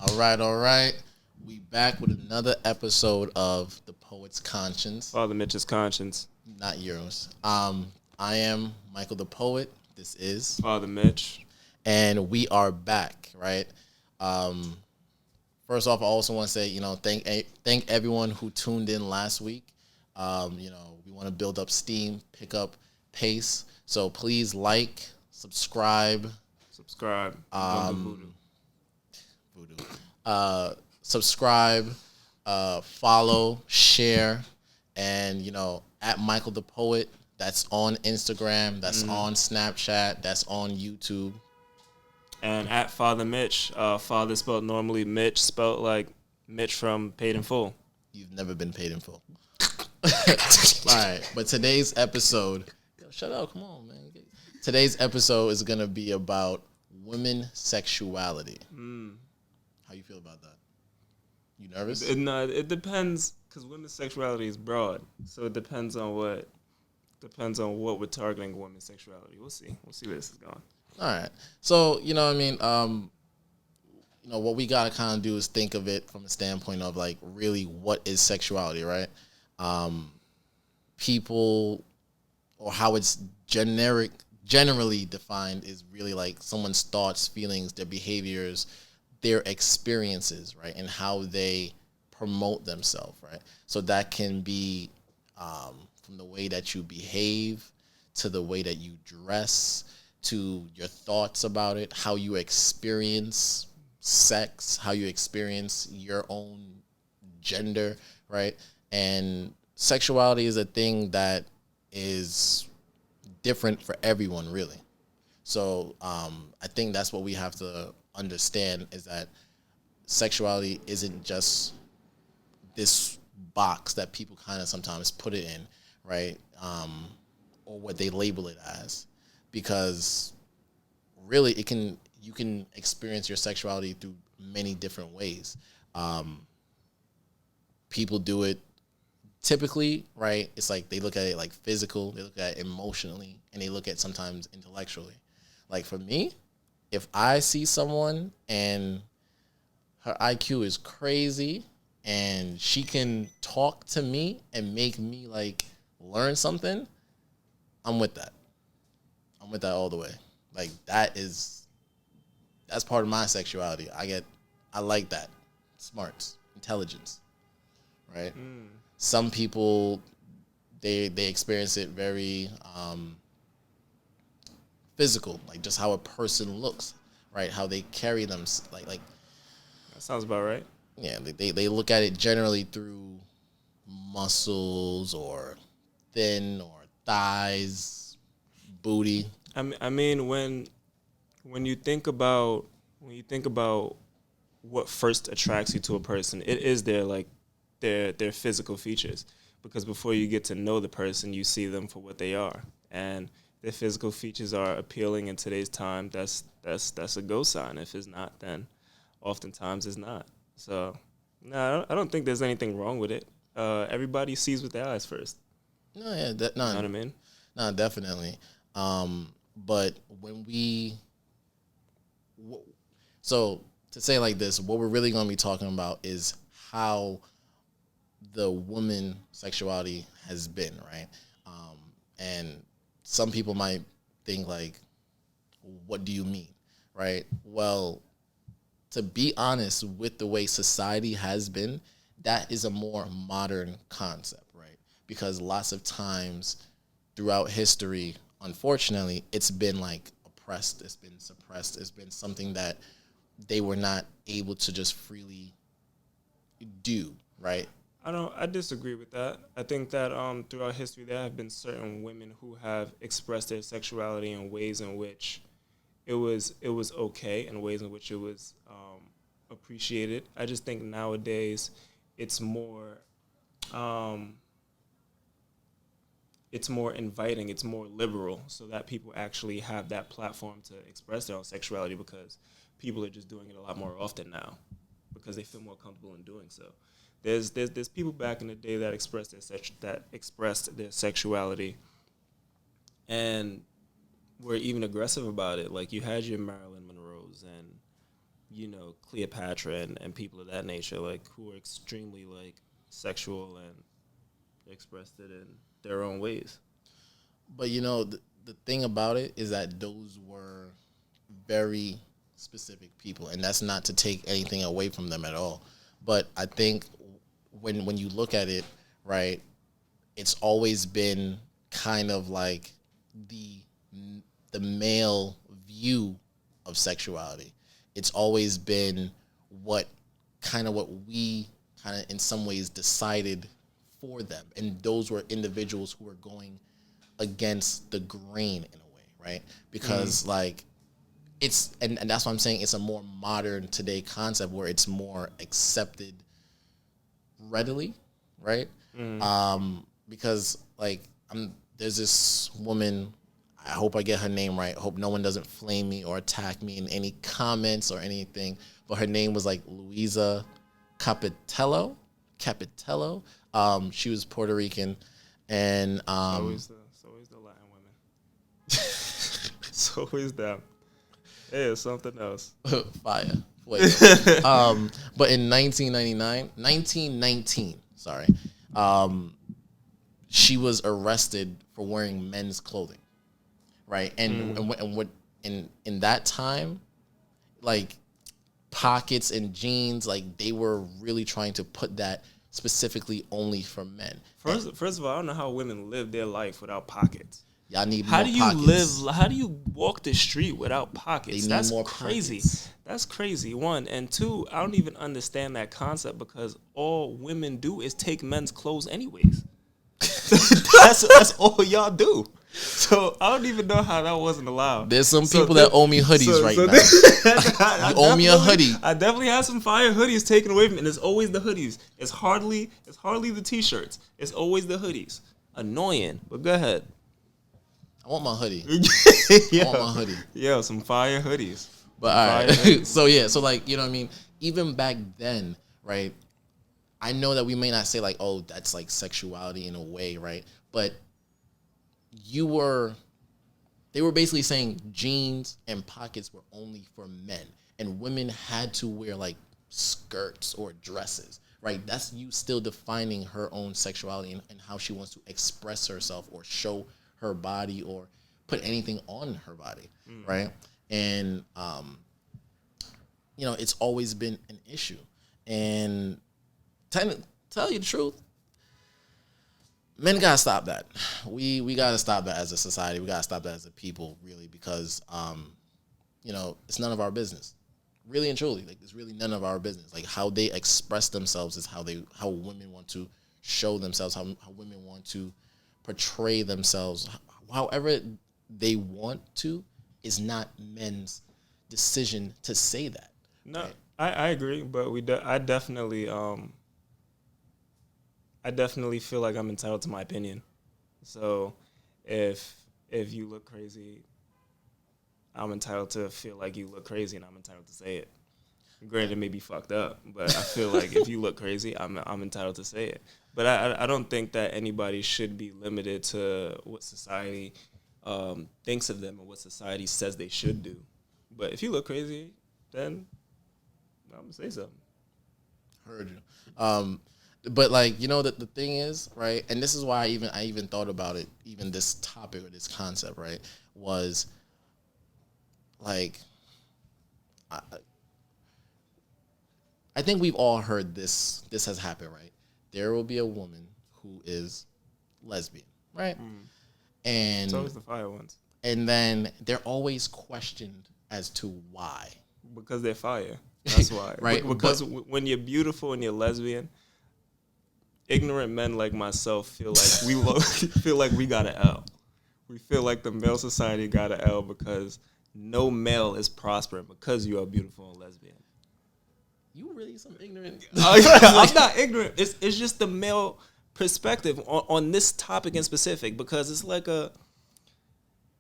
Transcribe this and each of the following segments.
All right. We back with another episode of The Poet's Conscience, Father Mitch's conscience. not yours. I am Michael the Poet. This is, Father Mitch. and we are back, right? First off, I also want to say, thank everyone who tuned in last week. We want to build up steam, pick up pace. So please like, subscribe, Subscribe. Voodoo. subscribe, follow, share, and at Michael the Poet. That's on Instagram. That's on Snapchat. That's on YouTube. And at Father Mitch. Father spelled normally, Mitch spelled like Mitch from Paid in Full. You've never been paid in full. All right, but today's episode. Shut up! Come on, man. Today's episode is gonna be about women sexuality. How you feel about that? You nervous? It depends, because women's sexuality is broad, so it depends on what we're targeting women's sexuality. We'll see where this is going. All right. So what we gotta kind of do is think of it from a standpoint of like really what is sexuality, right? People, or how it's generally defined, is really like someone's thoughts, feelings, their behaviors, their experiences, right, and how they promote themselves, right? So that can be from the way that you behave to the way that you dress to your thoughts about it, how you experience sex, how you experience your own gender, right? And sexuality is a thing that is different for everyone, really. So I think that's what we have to understand, is that sexuality isn't just this box that people kind of sometimes put it in, right? Or what they label it as, because really you can experience your sexuality through many different ways. People do it typically, right? It's like they look at it like physical, they look at it emotionally, and they look at it sometimes intellectually. Like for me, if I see someone and her IQ is crazy and she can talk to me and make me like learn something, I'm with that. I'm with that all the way. Like that's part of my sexuality. I like that. Smarts, intelligence, right? Some people, they experience it very physical, like just how a person looks, right? How they carry them, like That sounds about right. yeah. They look at it generally through muscles or thin or thighs, booty. I mean, when you think about what first attracts you to a person, it is their physical features, because before you get to know the person, you see them for what they are, and their physical features are appealing in today's time. That's a go sign. If it's not, then oftentimes it's not. So no, I don't think there's anything wrong with it. Everybody sees with their eyes first. No, yeah, You know what I mean? no, definitely. But when so to say it like this, what we're really going to be talking about is how the woman sexuality has been, right? And some people might think like, what do you mean, right? Well, to be honest, with the way society has been, that is a more modern concept, right? Because lots of times throughout history, unfortunately, it's been like oppressed, it's been suppressed, it's been something that they were not able to just freely do, right? I disagree with that. I think that throughout history there have been certain women who have expressed their sexuality in ways in which it was okay, in ways in which it was appreciated. I just think nowadays it's more inviting, it's more liberal, so that people actually have that platform to express their own sexuality, because people are just doing it a lot more often now because they feel more comfortable in doing so. There's people back in the day that expressed their sexuality and were even aggressive about it. Like you had your Marilyn Monroes Cleopatra and people of that nature, like, who are extremely, like, sexual and expressed it in their own ways. But the thing about it is that those were very specific people, and that's not to take anything away from them at all. But I think when you look at it, right, it's always been kind of like the male view of sexuality. It's always been what we kind of in some ways decided for them, and those were individuals who were going against the grain in a way, right? Because like it's and that's what I'm saying, it's a more modern today concept where it's more accepted readily, right? Because like there's this woman, I hope I get her name right. I hope no one doesn't flame me or attack me in any comments or anything, but her name was like Luisa Capitello. She was Puerto Rican, and It's always the Latin women. It's always them. Hey, it's something else. Fire. Wait. But in 1919, she was arrested for wearing men's clothing, right? And what in that time, like pockets and jeans, like they were really trying to put that specifically only for men. First of all, I don't know how women live their life without pockets. Y'all need more pockets. How do you walk the street without pockets? That's more crazy. Pockets. That's crazy. One. And two, I don't even understand that concept because all women do is take men's clothes anyways. that's all y'all do. So I don't even know how that wasn't allowed. There's some people that owe me hoodies now. You owe me a hoodie. I definitely had some fire hoodies taken away from me, and it's always the hoodies. It's hardly the t-shirts. It's always the hoodies. Annoying, but go ahead. I want my hoodie. Yeah. I want my hoodie. Yeah, some fire hoodies. But all right. So like, you know what I mean? Even back then, right? I know that we may not say like, oh, that's like sexuality in a way, right? But they were basically saying jeans and pockets were only for men, and women had to wear like skirts or dresses, right? That's you still defining her own sexuality and how she wants to express herself or show her body or put anything on her body, right? And it's always been an issue. And tell you the truth, men gotta stop that. We gotta stop that as a society. We gotta stop that as a people, really, because it's none of our business. Really and truly, like it's really none of our business. Like how they express themselves is how women want to show themselves, how women want to portray themselves, however they want to, is not men's decision to say that. No, right? I agree, but I definitely feel like I'm entitled to my opinion. So if you look crazy, I'm entitled to feel like you look crazy, and I'm entitled to say it. Granted, it may be fucked up, but I feel like if you look crazy, I'm entitled to say it. But I don't think that anybody should be limited to what society thinks of them or what society says they should do. But if you look crazy, then I'm gonna say something. Heard you. But like, the thing is, right, and this is why I even thought about it, even this topic or this concept, right, was like, I think we've all heard this has happened, right? There will be a woman who is lesbian, right? And It's always the fire ones. And then they're always questioned as to why. Because they're fire. That's why. Right. Because when you're beautiful and you're lesbian, ignorant men like myself feel like we got an L. We feel like the male society got an L because no male is prospering because you are beautiful and lesbian. You really some ignorant. I'm not ignorant. It's just the male perspective on this topic in specific, because it's like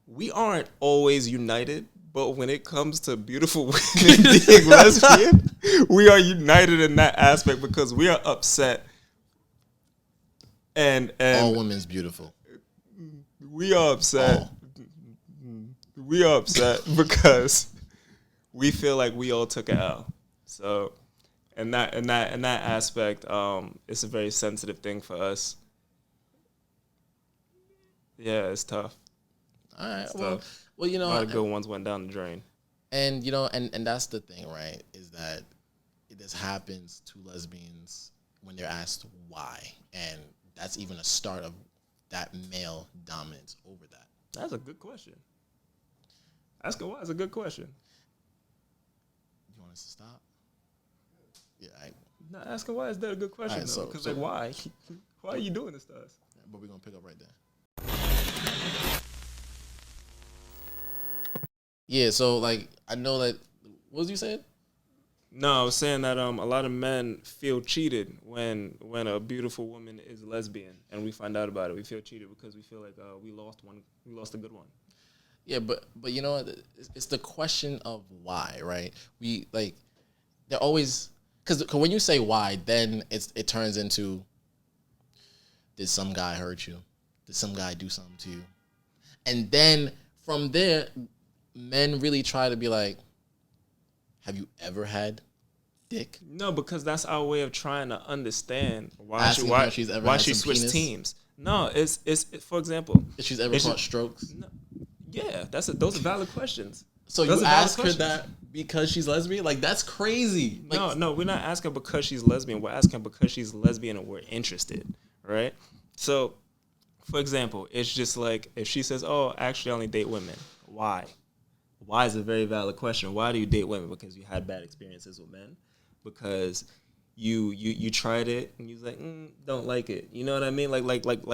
we aren't always united, but when it comes to beautiful women being lesbian, we are united in that aspect because we are upset. And all women's beautiful. We are upset. We are upset because we feel like we all took an L. So, in that aspect, it's a very sensitive thing for us. Yeah, it's tough. All right. It's Well, tough. you know, A lot of good ones went down the drain. and you know, and that's the thing, right? Is that this happens to lesbians when they're asked why, and that's even a start of that male dominance over that. That's a good question. Asking why is a good question. You want us to stop? Yeah, No, asking why is that a good question, right, though? Because, like, why? Why are you doing this to us? but we're going to pick up right there. Yeah, so, like, I know that, what was you saying? No, I was saying that a lot of men feel cheated when a beautiful woman is lesbian, and we find out about it. We feel cheated because we feel like we lost a good one. Yeah, but you know what? It's the question of why, right? We, like, they're always, because when you say why, then it turns into, did some guy hurt you? Did some guy do something to you? And then from there, men really try to be like, have you ever had dick? No, because that's our way of trying to understand why she switched teams. No, it's for example, if she's ever caught strokes. No, yeah, those are valid questions. So you ask her that because she's lesbian? Like, that's crazy. Like, no, we're not asking because she's lesbian. We're asking because she's lesbian and we're interested, right? So, for example, it's just like if she says, "Oh, actually, I only date women." Why? Why is a very valid question. Why do you date women? Because you had bad experiences with men? Because you tried it and you was like, don't like it. You know what I mean? Like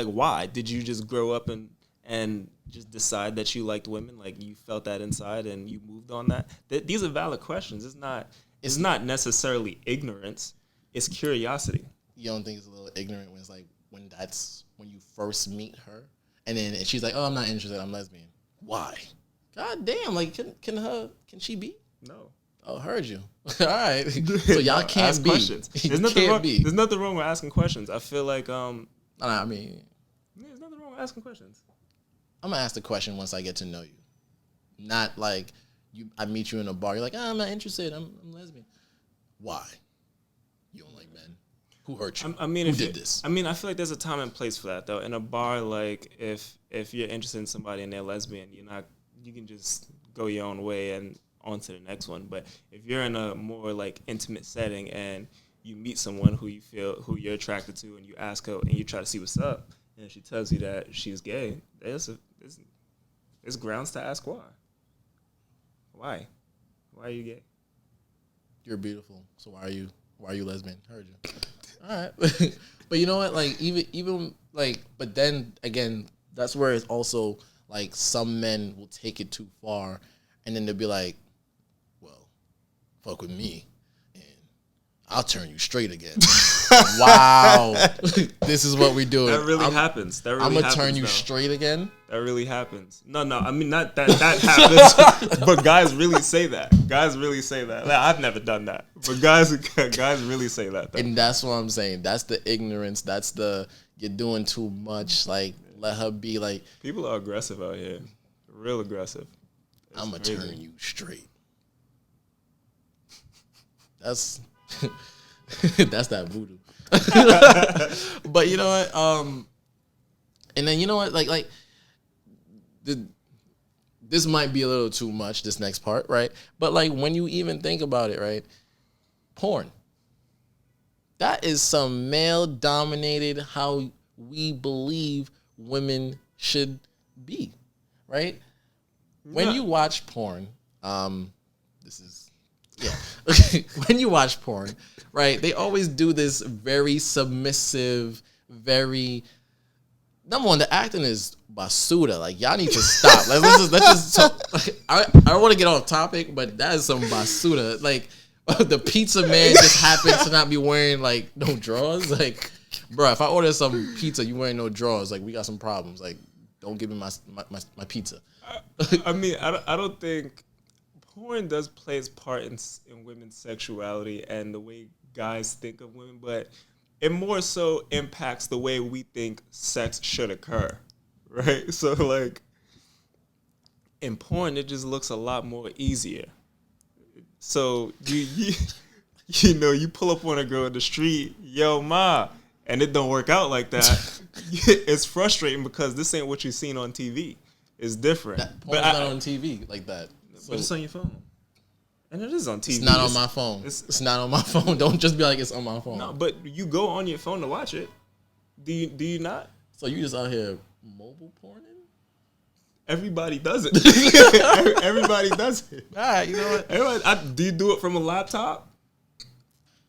why? Did you just grow up and just decide that you liked women? Like, you felt that inside and you moved on that? These are valid questions. It's not necessarily ignorance. It's curiosity. You don't think it's a little ignorant when it's like when you first meet her and then she's like, "Oh, I'm not interested. I'm lesbian." Why? God damn, like, can she be? No. Oh, heard you. All right. So y'all can't ask be. Questions. There's nothing wrong with asking questions. I feel like I mean, there's nothing wrong with asking questions. I'm gonna ask the question once I get to know you. Not like I meet you in a bar, you're like, I'm not interested, I'm lesbian. Why? You don't like men? Who hurt you? Who did this? I mean, I feel like there's a time and place for that, though. In a bar, like, if you're interested in somebody and they're lesbian, you can just go your own way and on to the next one. But if you're in a more like intimate setting and you meet someone who you're attracted to and you ask her and you try to see what's up and she tells you that she's gay, there's grounds to ask why. Why are you gay? You're beautiful. So why are you lesbian? Heard you. All right. But you know what? Like, even like, but then again, that's where it's also like some men will take it too far and then they'll be like, well, fuck with me and I'll turn you straight again. Wow. This is what we doing. That really happens. I'm going to turn you straight again? That really happens. No, I mean, not that happens, but guys really say that. Like, I've never done that, but guys really say that, though. And that's what I'm saying. That's the ignorance. That's the, you're doing too much. Like, let her be like. People are aggressive out here. Real aggressive. I'm going to turn you straight. That's that voodoo. But you know what? And then you know what? Like this might be a little too much, this next part, right? But like when you even think about it, right? Porn. That is some male-dominated how we believe women should be, right? When you watch porn, when you watch porn, right, they always do this very submissive, very, number one, the acting is basura. Like, y'all need to stop. Like, let's just talk. Like, I don't want to get off topic, but that is some basura. Like, the pizza man just happens to not be wearing, like, no drawers. Like, bro, if I order some pizza, you wearing no drawers, like, we got some problems. Like, don't give me my pizza. I mean, I don't think porn does play its part in women's sexuality and the way guys think of women, but it more so impacts the way we think sex should occur, right? So, like, in porn, it just looks a lot more easier. So you know, you pull up on a girl in the street, yo ma, and it don't work out like that. It's frustrating because this ain't what you seen on TV. It's different. Porn's not on TV like that. So But it's on your phone. And it is on TV. It's not on my phone. It's not on my phone. Don't just be like it's on my phone. No, but you go on your phone to watch it. Do you not? So you just out here mobile porning? Everybody does it. Everybody does it. All right, you know what? Do you do it from a laptop?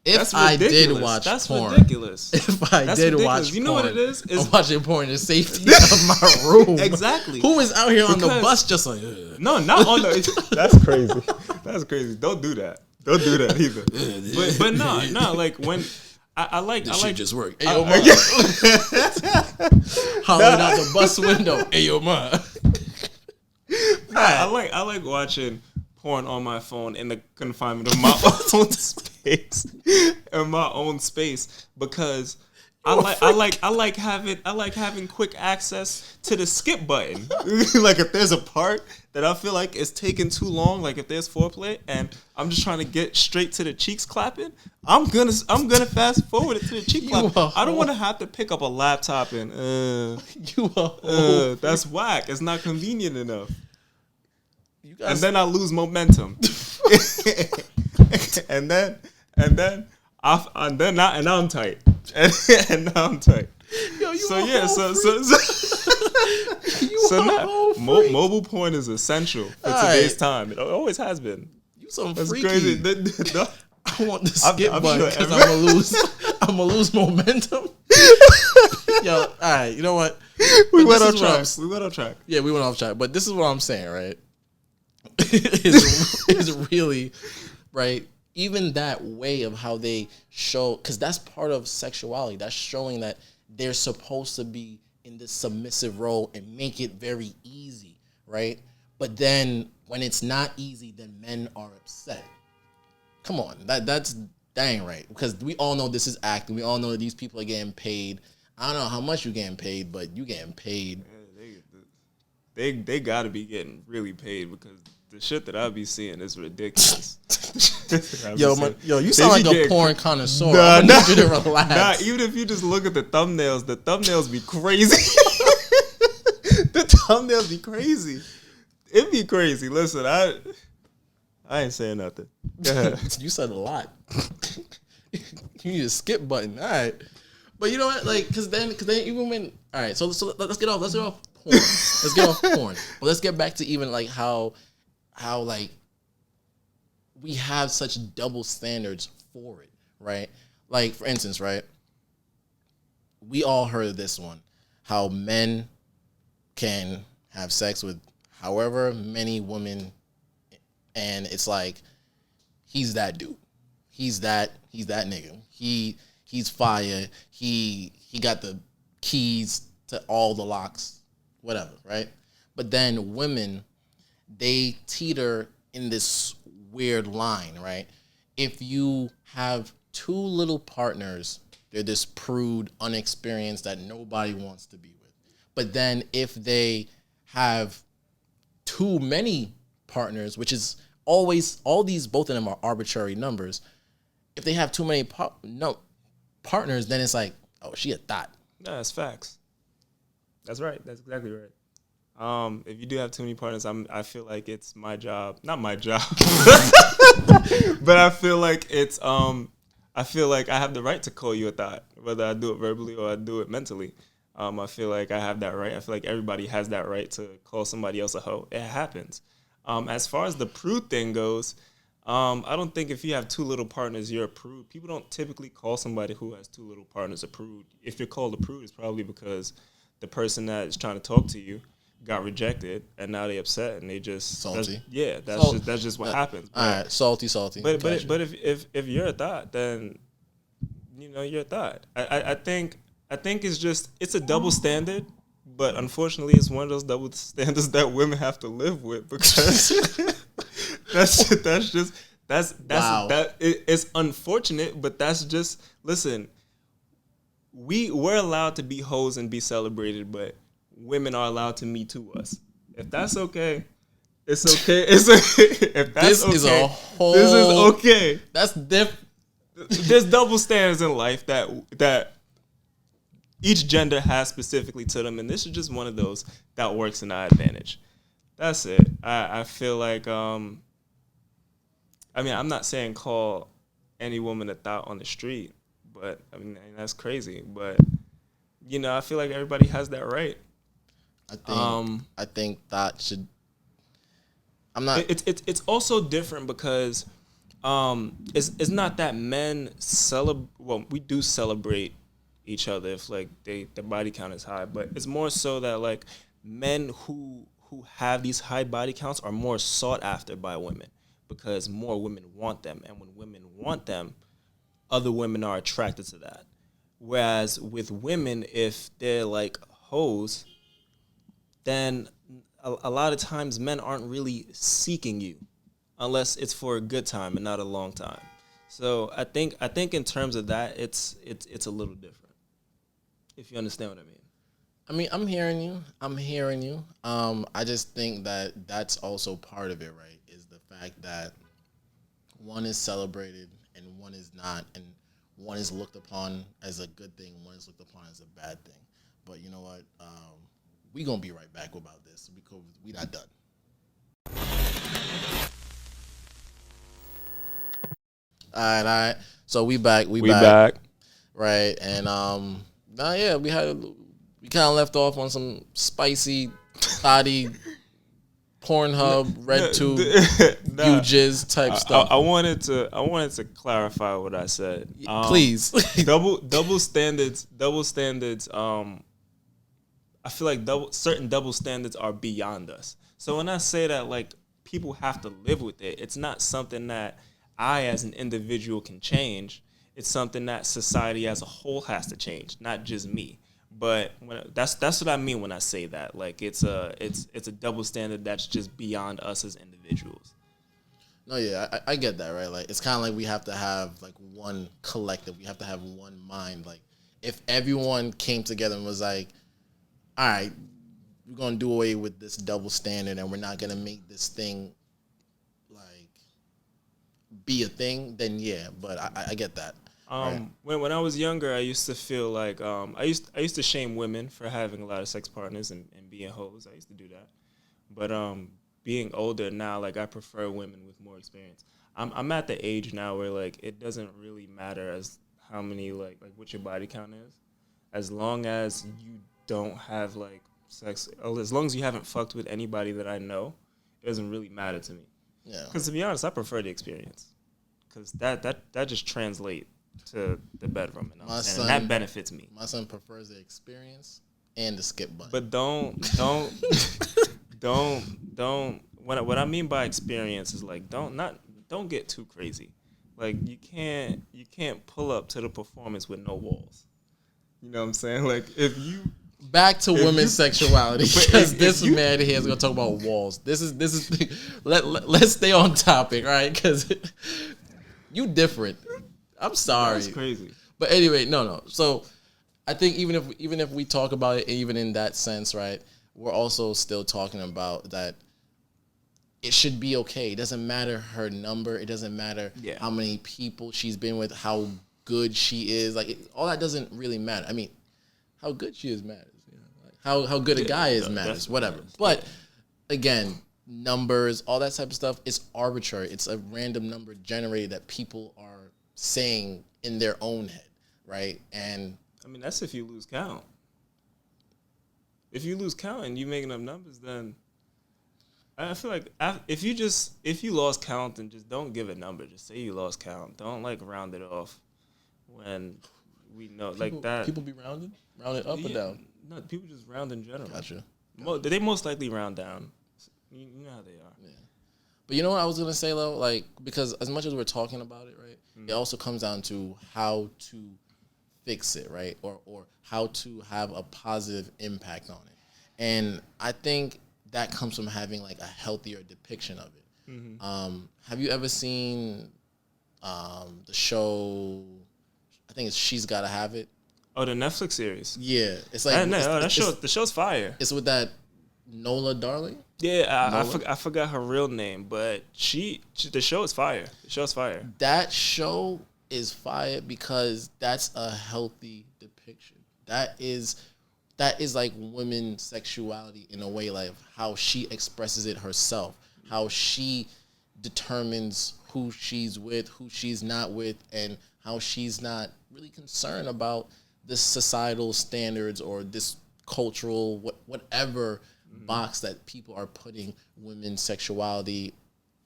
If I did watch that's porn, ridiculous. If I did watch porn, you know what it is? I'm watching porn in the safety of my room. Exactly. Who is out here on the bus just like? Ugh. No, not on the. That's crazy. That's crazy. Don't do that. Don't do that either. but no. Like when I like this I shit like just work. Hey yo, man. Hollering out the bus window. Hey yo, man. I like watching porn on my phone in the confinement of my own space. In my own space because I like having quick access to the skip button. Like if there's a part that I feel like is taking too long, like if there's foreplay and I'm just trying to get straight to the cheeks clapping, I'm gonna fast forward it to the cheek clapping. I don't want to have to pick up a laptop and that's whack. It's not convenient enough. And then I lose momentum. and now I'm tight. And now I'm tight. Yo, you so yeah, mobile porn is essential for today's time. It always has been. You some That's freaky. Crazy. I want the skip button because I'm gonna lose momentum. Yo, all right, you know what? We went off track. Yeah, we went off track. But this is what I'm saying, right? is really right. Even that way of how they show, because that's part of sexuality. That's showing that they're supposed to be in this submissive role and make it very easy, right? But then when it's not easy, then men are upset. Come on, that's dang right. Because we all know this is acting. We all know that these people are getting paid. I don't know how much you getting paid, but you getting paid. Yeah, they got to be getting really paid because the shit that I be seeing is ridiculous. Yo, you sound like a porn connoisseur. Nah, I need you to relax. Nah, even if you just look at the thumbnails be crazy. The thumbnails be crazy. It be crazy. Listen, I ain't saying nothing. You said a lot. You need a skip button. All right. But you know what? Like, cause then even when, all right, so let's get off porn. Let's get off porn. But let's get back to even like how like we have such double standards for it, right? Like, for instance, right? We all heard of this one, how men can have sex with however many women, and it's like, he's that dude. He's that nigga. He's fire. He got the keys to all the locks, whatever, right? But then women, they teeter in this weird line, right? If you have two little partners, they're this prude, unexperienced that nobody wants to be with. But then if they have too many partners, which is always, both of them are arbitrary numbers. If they have too many partners, then it's like, oh, she a thot. No, that's facts. That's right. That's exactly right. If you do have too many partners, I feel like it's my job. Not my job. But I feel like it's I feel like I have the right to call you a thot, whether I do it verbally or I do it mentally. I feel like I have that right. I feel like everybody has that right to call somebody else a hoe. It happens. As far as the prude thing goes, I don't think if you have two little partners, you're a prude. People don't typically call somebody who has two little partners a prude. If you're called a prude, it's probably because the person that is trying to talk to you got rejected, and now they upset, and they just salty. That's just what happens. All right, salty. But if you're a thot, then you know you're a thot. I think it's a double standard, but unfortunately, it's one of those double standards that women have to live with because it's unfortunate, but that's just listen. We're allowed to be hoes and be celebrated, but women are allowed to Me Too us. If that's okay, It's okay. It's okay. If that's This okay, is a whole. this is okay. That's different. There's double standards in life that each gender has specifically to them, and this is just one of those that works in our advantage. That's it. I feel like I mean, I'm not saying call any woman a thought on the street, but I mean that's crazy. But you know, I feel like everybody has that right. I think that should. I'm not. It's also different because it's not that men celebrate. Well, we do celebrate each other if like their body count is high, but it's more so that like men who have these high body counts are more sought after by women because more women want them, and when women want them, other women are attracted to that. Whereas with women, if they're like hoes, then a lot of times men aren't really seeking you unless it's for a good time and not a long time. So I think in terms of that, it's a little different. If you understand what I mean. I mean, I'm hearing you. I just think that that's also part of it, right? Is the fact that one is celebrated and one is not, and one is looked upon as a good thing, one is looked upon as a bad thing. But you know what? We gonna be right back about this because we not done. All right. So we back. We back. Right, and yeah, we kind of left off on some spicy, thotty, Pornhub, RedTube, UJizz type stuff. I wanted to clarify what I said. Please. double standards. I feel like certain double standards are beyond us. So when I say that, like, people have to live with it, it's not something that I as an individual can change. It's something that society as a whole has to change, not just me. But that's what I mean when I say that. Like, it's a double standard that's just beyond us as individuals. No, yeah, I get that, right? Like, it's kind of like we have to have like one collective. We have to have one mind. Like, if everyone came together and was like, all right, we're gonna do away with this double standard and we're not gonna make this thing like be a thing, then yeah. But I get that. Right. When I was younger, I used to feel like I used to shame women for having a lot of sex partners and being hoes. I used to do that, but being older now, like, I prefer women with more experience. I'm at the age now where like it doesn't really matter as how many like what your body count is, as long as you don't have like sex, as long as you haven't fucked with anybody that I know, it doesn't really matter to me. Yeah. Because to be honest, I prefer the experience, because that just translates to the bedroom, and that benefits me. My son prefers the experience and the skip button. But don't. What I mean by experience is like don't get too crazy. Like, you can't pull up to the performance with no walls. You know what I'm saying? Like, back to women's sexuality, because this man here is gonna talk about walls. This is let's stay on topic, right? Because you different. I'm sorry. That's crazy. But anyway, no. So I think even if we talk about it, even in that sense, right, we're also still talking about that it should be okay. It doesn't matter her number. It doesn't matter how many people she's been with, how good she is. Like, all that doesn't really matter. I mean, how good she is matters. You know? Like, how good a guy is matters. Whatever. But again, numbers, all that type of stuff, it's arbitrary. It's a random number generated that people are saying in their own head, right? And I mean, that's if you lose count. If you lose count and you making up numbers, then I feel like if you lost count, then just don't give a number. Just say you lost count. Don't like round it off when we know like that. People be rounded up or down. No, people just round in general. Gotcha. They most likely round down. You know how they are. Yeah. But you know what I was gonna say though, like, because as much as we're talking about it, right, it also comes down to how to fix it, right, or how to have a positive impact on it. And I think that comes from having like a healthier depiction of it. Mm-hmm. Have you ever seen the show? I think it's She's Gotta Have It. Oh, the Netflix series. Yeah, it's like the show's fire. It's with that Nola Darling. Yeah, I forgot her real name, but the show is fire. The show's fire. That show is fire because that's a healthy depiction. That is like women's sexuality in a way, like how she expresses it herself, how she determines who she's with, who she's not with, and how she's not really concerned about this societal standards or this cultural whatever box that people are putting women's sexuality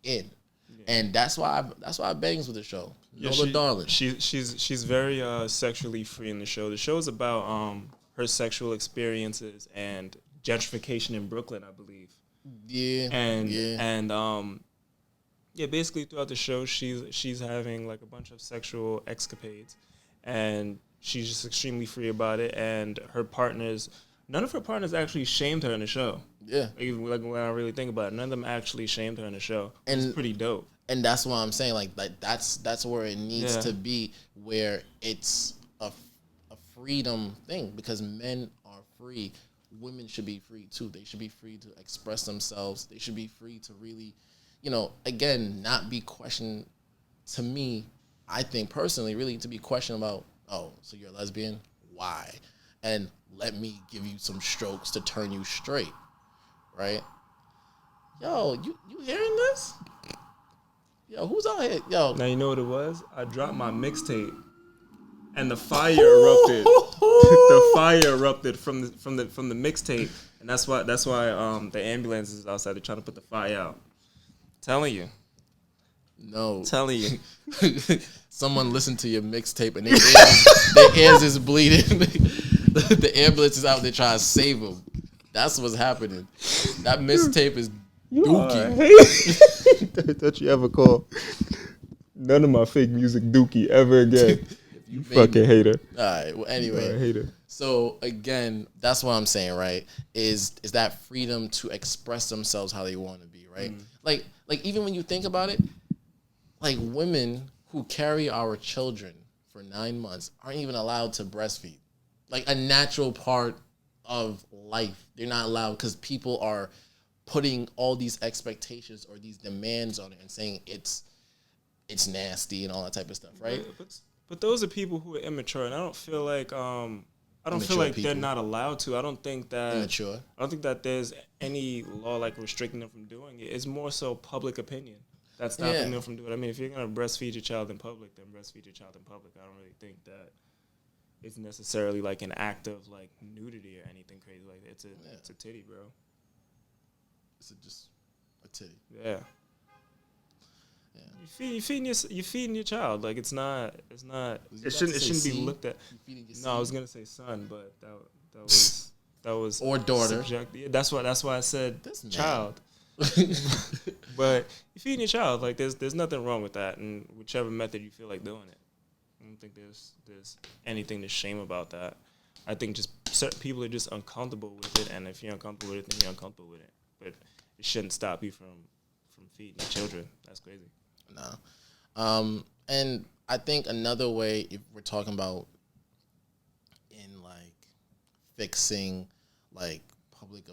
in. Yeah. And that's why I bangs with the show. Nola Darling. She's very sexually free in the show. The show is about her sexual experiences and gentrification in Brooklyn, I believe. Yeah. And basically throughout the show she's having like a bunch of sexual escapades, and she's just extremely free about it. And none of her partners actually shamed her in the show. Yeah. Like when I really think about it, none of them actually shamed her in the show. It's pretty dope. And that's what I'm saying. Like that's where it needs to be, where it's a freedom thing, because men are free. Women should be free too. They should be free to express themselves. They should be free to really, again, not be questioned. To me, I think personally, really to be questioned about, oh, so you're a lesbian? Why? And let me give you some strokes to turn you straight, right? Yo, you hearing this? Yo, who's out here? Yo. Now you know what it was? I dropped my mixtape, and the fire erupted. The fire erupted from the mixtape, and that's why the ambulance is outside. They're trying to put the fire out. Telling you. No. Telling you. Someone listened to your mixtape and their ears is bleeding. The ambulance is out there trying to save them. That's what's happening. That mixtape is dookie. Don't you ever call none of my fake music dookie ever again. You fucking hater. All right. Well, anyway. Hater. So again, that's what I'm saying, right? Is that freedom to express themselves how they want to be, right? Like even when you think about it, like women who carry our children for 9 months aren't even allowed to breastfeed. Like a natural part of life. They're not allowed because people are putting all these expectations or these demands on it and saying it's nasty and all that type of stuff, right? But those are people who are immature, and I don't feel like feel like people. They're not allowed to. I don't think that immature. I don't think that there's any law like restricting them from doing it. It's more so public opinion that's stopping them from doing it. I mean, if you're gonna breastfeed your child in public, then breastfeed your child in public. I don't really think that it's necessarily like an act of like nudity or anything crazy like that. It's a titty, bro. It's just a titty. Yeah. You feeding your child. Like it shouldn't be looked at. No, I was gonna say son, but that was or daughter. Yeah, that's why I said child. But you're feeding your child. Like there's nothing wrong with that, and whichever method you feel like doing it. I don't think there's anything to shame about that. I think just certain people are just uncomfortable with it, and if you're uncomfortable with it, then you're uncomfortable with it. But it shouldn't stop you from feeding your children. That's crazy. No. And I think another way, if we're talking about in like fixing like public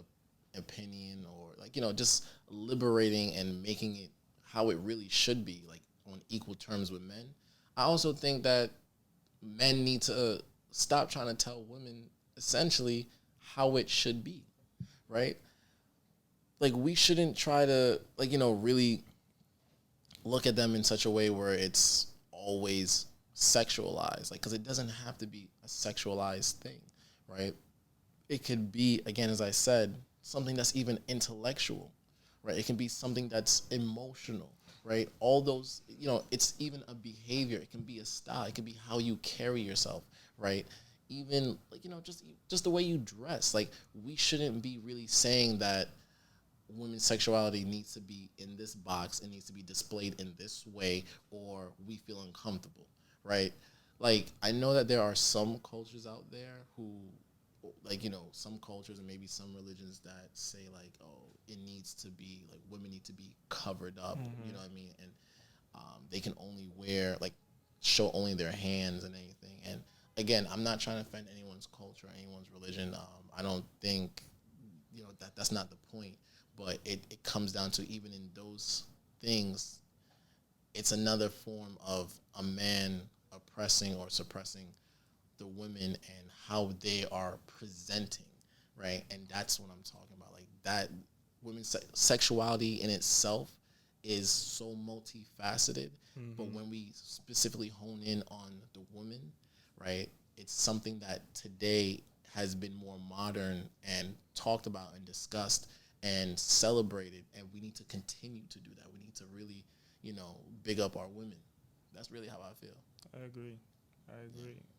opinion or like, just liberating and making it how it really should be, like on equal terms with men. I also think that men need to stop trying to tell women essentially how it should be, right? Like we shouldn't try to really look at them in such a way where it's always sexualized, like, because it doesn't have to be a sexualized thing, right? It could be, again, as I said, something that's even intellectual, right? It can be something that's emotional, right? All those, it's even a behavior. It can be a style. It can be how you carry yourself, right? Even like, just the way you dress. Like we shouldn't be really saying that women's sexuality needs to be in this box, it needs to be displayed in this way, or we feel uncomfortable, right? Like, I know that there are some cultures out there who, like, some cultures and maybe some religions that say, like, oh, it needs to be, like, women need to be covered up, you know what I mean? And they can only wear, like, show only their hands and anything. And, again, I'm not trying to offend anyone's culture or anyone's religion. I don't think that's not the point. But it comes down to, even in those things, it's another form of a man oppressing or suppressing the women and how they are presenting, right? And that's what I'm talking about. Like, that women's sexuality in itself is so multifaceted, but when we specifically hone in on the woman, right, it's something that today has been more modern and talked about and discussed and celebrated, and we need to continue to do that. We need to really, big up our women. That's really how I feel. I agree.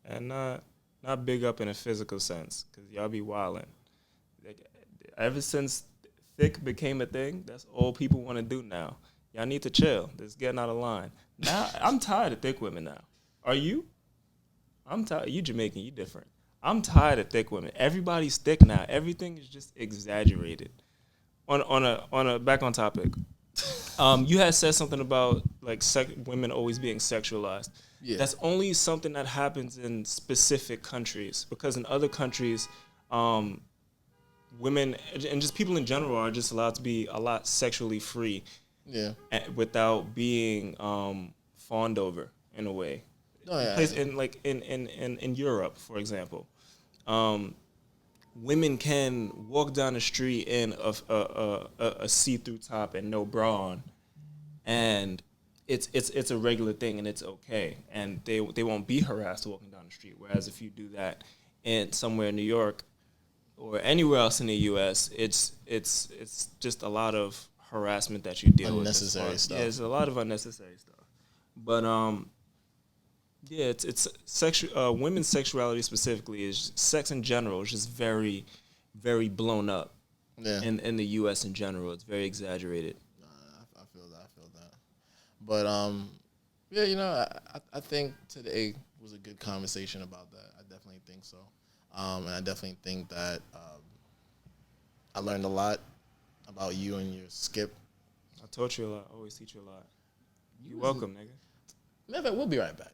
And not big up in a physical sense, because y'all be wildin'. Like, ever since thick became a thing, that's all people want to do now. Y'all need to chill. This is getting out of line. Now, I'm tired of thick women now. Are you? I'm tired. You Jamaican, you different. I'm tired of thick women. Everybody's thick now. Everything is just exaggerated. On a back on topic. You had said something about like women always being sexualized. Yeah. That's only something that happens in specific countries, because in other countries, women and just people in general are just allowed to be a lot sexually free. Yeah. Without being fawned over in a way. Oh, yeah. In Europe, for example, women can walk down the street in a see-through top and no bra on, and it's a regular thing and it's okay, and they won't be harassed walking down the street. Whereas if you do that in somewhere in New York or anywhere else in the U.S., it's just a lot of harassment that you deal with. Unnecessary stuff. Yeah, it's a lot of unnecessary stuff. But yeah, it's sexual. Women's sexuality specifically is sex in general is just very, very blown up. Yeah. In the U.S. in general, it's very exaggerated. I feel that. But yeah, I think today was a good conversation about that. I definitely think so. And I definitely think that I learned a lot about you and your skip. I taught you a lot. I always teach you a lot. You're welcome, nigga. Matter of fact, we'll be right back.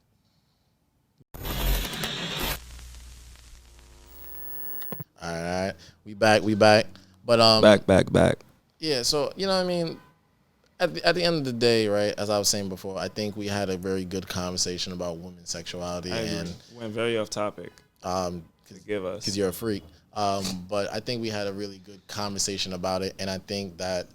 All right, we back. But back. Yeah, so you know what I mean. At the end of the day, right? As I was saying before, I think we had a very good conversation about women's sexuality, and went very off topic. Because you're a freak. But I think we had a really good conversation about it, and I think that,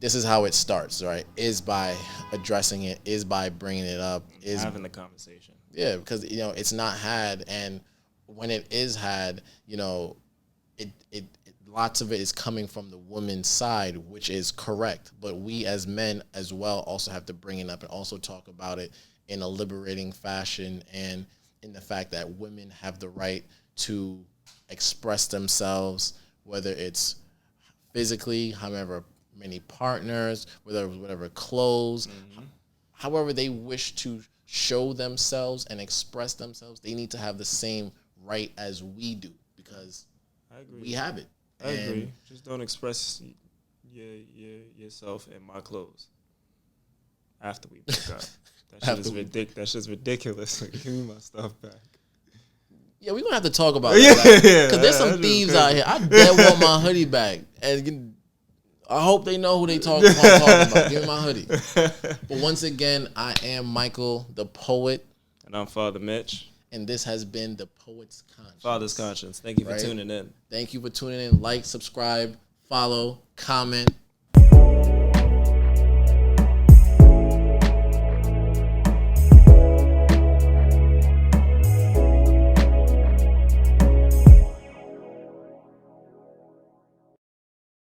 this is how it starts, right? Is by addressing it, is by bringing it up, is having the conversation. Yeah, because it's not had, and when it is had, it lots of it is coming from the woman's side, which is correct. But we as men as well also have to bring it up and also talk about it in a liberating fashion, and in the fact that women have the right to express themselves, whether it's physically, however many partners, whatever clothes, however they wish to show themselves and express themselves. They need to have the same right as we do, because I agree. We have it. I agree. Just don't express yourself in my clothes after we break up. That shit's ridiculous. Give me my stuff back. Yeah, we're going to have to talk about that. Because there's some thieves out here. I dead want my hoodie back. And I hope they know who they talking about. Give me my hoodie. But once again, I am Michael, the poet. And I'm Father Mitch. And this has been the Poet's Conscience. Father's Conscience. Thank you for tuning in. Thank you for tuning in. Like, subscribe, follow, comment.